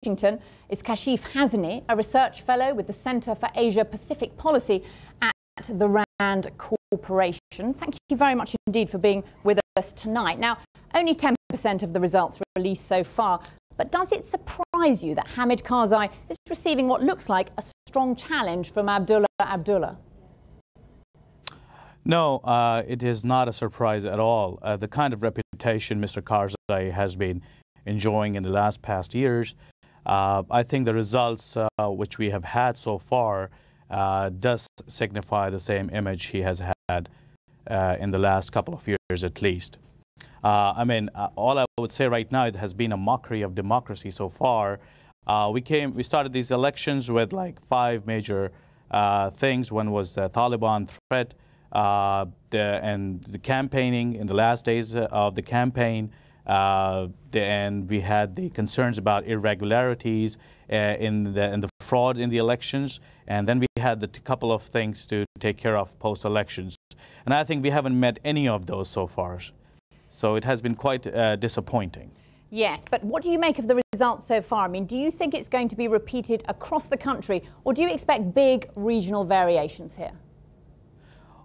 Washington is Kashif Hasnie, a research fellow with the Center for Asia-Pacific Policy at the RAND Corporation. Thank you very much indeed for being with us tonight. Now, only 10% of the results released so far, but does it surprise you that Hamid Karzai is receiving what looks like a strong challenge from Abdullah? No, it is not a surprise at all. The kind of reputation Mr. Karzai has been enjoying in the past years, I think the results which we have had so far does signify the same image he has had in the last couple of years at least. All I would say right now, it has been a mockery of democracy so far. We started these elections with like 5 major things. One was the Taliban threat, and the campaigning in the last days of the campaign. And we had the concerns about irregularities in the fraud in the elections, and then we had the couple of things to take care of post-elections. And I think we haven't met any of those so far. So it has been quite disappointing. Yes, but what do you make of the results so far? I mean, do you think it's going to be repeated across the country, or do you expect big regional variations here?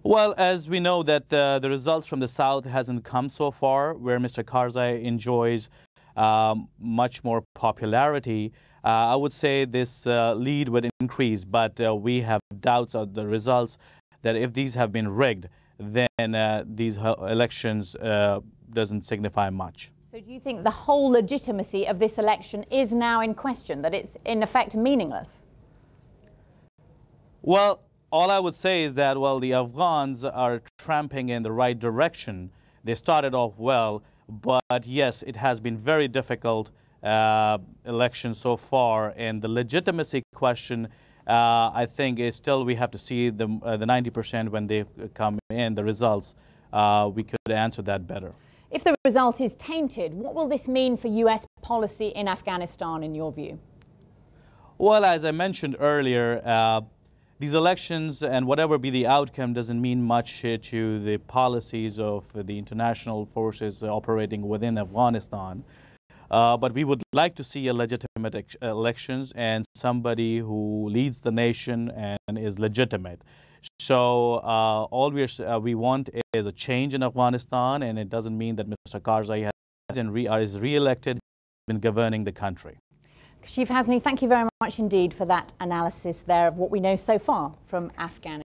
Well, as we know that the results from the South hasn't come so far, where Mr. Karzai enjoys much more popularity, I would say this lead would increase, but we have doubts of the results, that if these have been rigged, then these elections doesn't signify much. So do you think the whole legitimacy of this election is now in question, that it's in effect meaningless? Well, all I would say is that, well, the Afghans are tramping in the right direction. They started off well, but yes, it has been very difficult election so far, and the legitimacy question, I think, is still, we have to see the 90% when they come in, the results. We could answer that better. If the result is tainted, what will this mean for US policy in Afghanistan, in your view? Well, as I mentioned earlier, these elections and whatever be the outcome doesn't mean much to the policies of the international forces operating within Afghanistan. But we would like to see a legitimate elections and somebody who leads the nation and is legitimate. So all we want is a change in Afghanistan, and it doesn't mean that Mr. Karzai is re-elected, been governing the country. Kashif Hasnie, thank you very much indeed for that analysis there of what we know so far from Afghanistan.